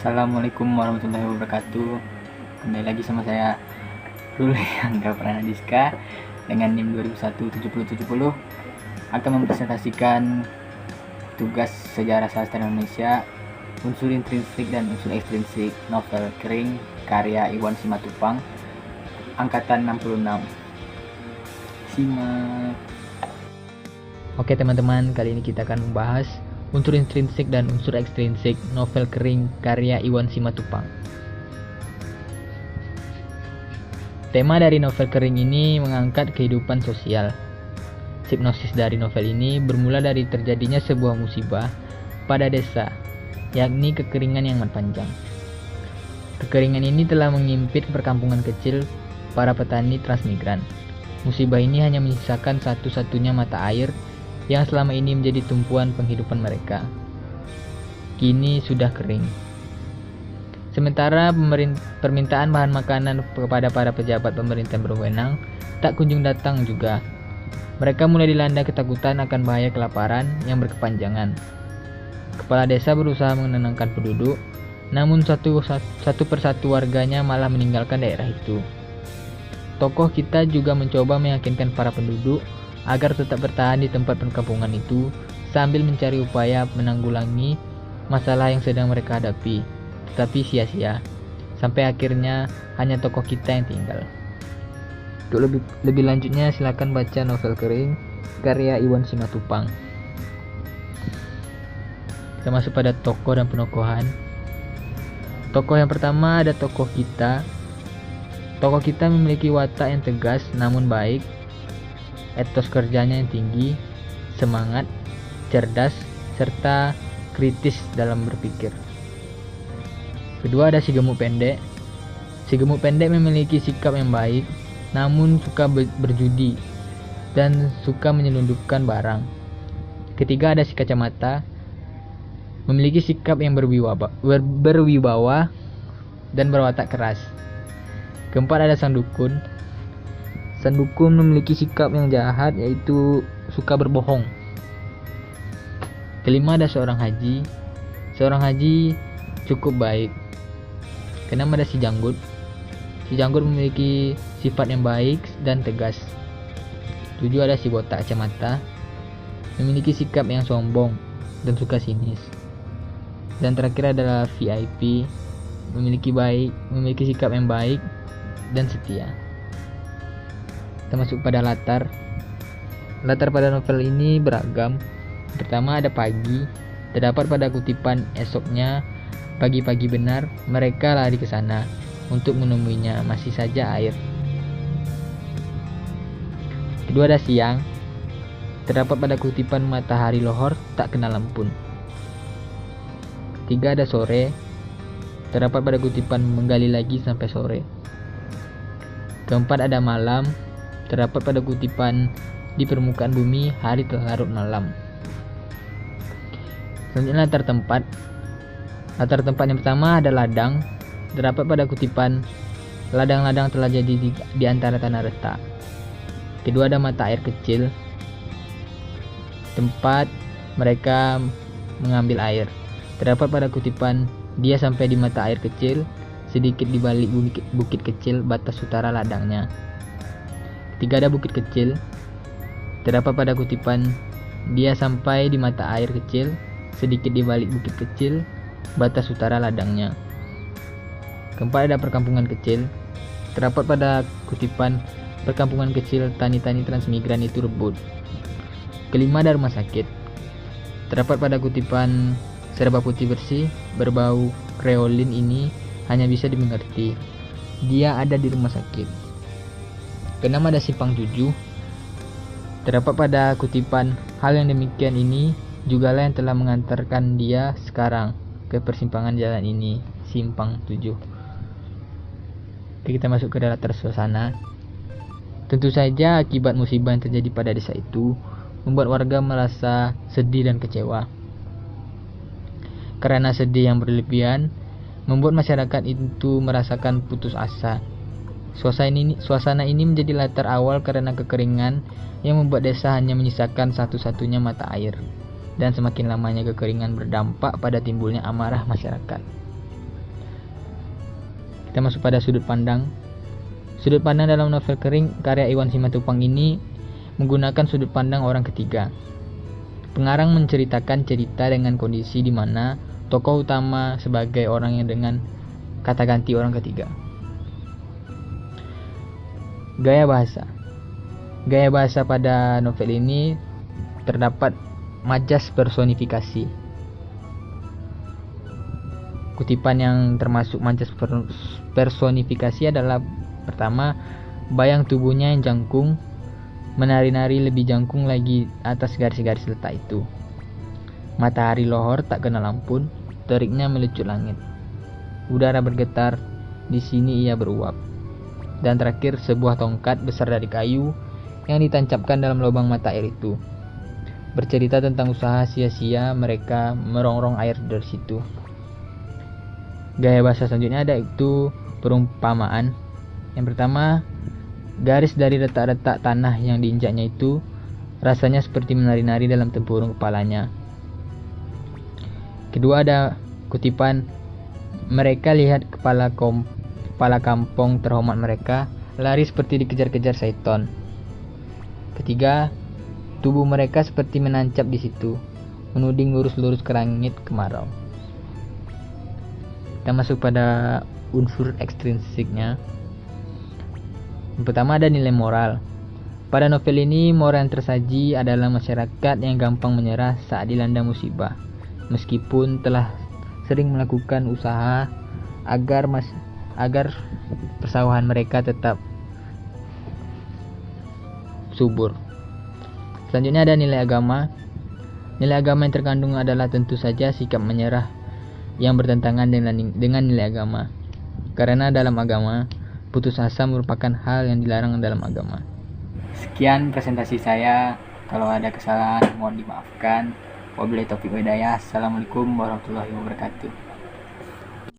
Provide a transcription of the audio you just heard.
Assalamualaikum warahmatullahi wabarakatuh. Kembali lagi sama saya Rul yang gak pernah Diska dengan NIM 20017070 akan mempresentasikan tugas sejarah sastra Indonesia, unsur intrinsik dan unsur ekstrinsik novel Kering karya Iwan Simatupang angkatan 66. Simak. Oke teman-teman, kali ini kita akan membahas unsur intrinsik dan unsur ekstrinsik novel Kering karya Iwan Simatupang. Tema dari novel Kering ini mengangkat kehidupan sosial. Hipnosis dari novel ini bermula dari terjadinya sebuah musibah pada desa, yakni kekeringan yang amat panjang. Kekeringan ini telah mengimpit perkampungan kecil para petani transmigran. Musibah ini hanya menyisakan satu-satunya mata air yang selama ini menjadi tumpuan penghidupan mereka. Kini sudah kering. Sementara permintaan bahan makanan kepada para pejabat pemerintah berwenang tak kunjung datang juga. Mereka mulai dilanda ketakutan akan bahaya kelaparan yang berkepanjangan. Kepala desa berusaha menenangkan penduduk, namun satu persatu warganya malah meninggalkan daerah itu. Tokoh kita juga mencoba meyakinkan para penduduk agar tetap bertahan di tempat perkampungan itu sambil mencari upaya menanggulangi masalah yang sedang mereka hadapi, tetapi sia-sia. Sampai akhirnya hanya tokoh kita yang tinggal. Untuk lebih lanjutnya silakan baca novel Kering karya Iwan Simatupang. Kita masuk pada tokoh dan penokohan. Tokoh yang pertama ada tokoh kita. Tokoh kita memiliki watak yang tegas namun baik, etos kerjanya yang tinggi, semangat, cerdas, serta kritis dalam berpikir. Kedua ada si gemuk pendek. Si gemuk pendek memiliki sikap yang baik, namun suka berjudi dan suka menyelundupkan barang. Ketiga ada si kacamata. Memiliki sikap yang berwibawa dan berwatak keras. Keempat ada sang dukun. Sang dukun memiliki sikap yang jahat, yaitu suka berbohong. Kelima ada seorang haji. Seorang haji cukup baik. Keenam ada si janggut. Si janggut memiliki sifat yang baik dan tegas. 7 ada si botak kacamata. Memiliki sikap yang sombong dan suka sinis. Dan terakhir adalah VIP. Memiliki sikap yang baik dan setia. Kita masuk pada latar pada novel ini beragam. Pertama ada pagi, terdapat pada kutipan esoknya, pagi-pagi benar mereka lari ke sana untuk menemuinya, masih saja air. Kedua ada siang, terdapat pada kutipan matahari lohor tak kenal ampun. Ketiga ada sore, terdapat pada kutipan menggali lagi sampai sore. Keempat ada malam, terdapat pada kutipan di permukaan bumi hari telah larut malam. Selanjutnya latar tempat yang pertama ada ladang, terdapat pada kutipan ladang-ladang telah jadi di antara tanah retak. Kedua ada mata air kecil, tempat mereka mengambil air, terdapat pada kutipan dia sampai di mata air kecil, sedikit di balik bukit kecil batas utara ladangnya. Ketiga ada bukit kecil, terdapat pada kutipan dia sampai di mata air kecil, sedikit di balik bukit kecil batas utara ladangnya. Keempat ada perkampungan kecil, terdapat pada kutipan perkampungan kecil tani-tani transmigran itu rebut. Kelima ada rumah sakit, terdapat pada kutipan serba putih bersih berbau kreolin ini hanya bisa dimengerti, dia ada di rumah sakit. Keenam ada simpang 7, terdapat pada kutipan hal yang demikian ini jugalah yang telah mengantarkan dia sekarang ke persimpangan jalan ini, simpang 7. Oke, kita masuk ke dalam suasana. Tentu saja akibat musibah yang terjadi pada desa itu membuat warga merasa sedih dan kecewa. Karena sedih yang berlebihan membuat masyarakat itu merasakan putus asa. Suasana ini menjadi latar awal karena kekeringan yang membuat desa hanya menyisakan satu-satunya mata air. dan semakin lamanya kekeringan berdampak pada timbulnya amarah masyarakat. Kita masuk pada sudut pandang. Sudut pandang dalam novel Kering karya Iwan Simatupang ini menggunakan sudut pandang orang ketiga. Pengarang menceritakan cerita dengan kondisi di mana tokoh utama sebagai orang yang dengan kata ganti orang ketiga. Gaya bahasa. Gaya bahasa pada novel ini terdapat majas personifikasi. Kutipan yang termasuk majas personifikasi adalah pertama, bayang tubuhnya yang jangkung, menari-nari lebih jangkung lagi atas garis-garis letak itu. Matahari lohor tak kenal ampun, teriknya melecut langit. Udara bergetar, di sini ia beruap. Dan terakhir, sebuah tongkat besar dari kayu yang ditancapkan dalam lubang mata air itu. Bercerita tentang usaha sia-sia mereka merongrong air dari situ. Gaya bahasa selanjutnya ada itu perumpamaan. Yang pertama, garis dari retak-retak tanah yang diinjaknya itu rasanya seperti menari-nari dalam tempurung kepalanya. Kedua ada kutipan, mereka lihat kepala kampung terhormat mereka lari seperti dikejar-kejar syaitan. Ketiga, tubuh mereka seperti menancap di situ, menuding lurus-lurus ke langit kemarau. Kita masuk pada unsur ekstrinsiknya. Yang pertama ada nilai moral. Pada novel ini, moral yang tersaji adalah masyarakat yang gampang menyerah saat dilanda musibah, meskipun telah sering melakukan usaha agar persawahan mereka tetap subur. Selanjutnya ada nilai agama. Nilai agama yang terkandung adalah tentu saja sikap menyerah yang bertentangan dengan nilai agama. Karena dalam agama, putus asa merupakan hal yang dilarang dalam agama. Sekian presentasi saya. Kalau ada kesalahan mohon dimaafkan. Wabillahi taufiq wal hidayah. Assalamualaikum warahmatullahi wabarakatuh.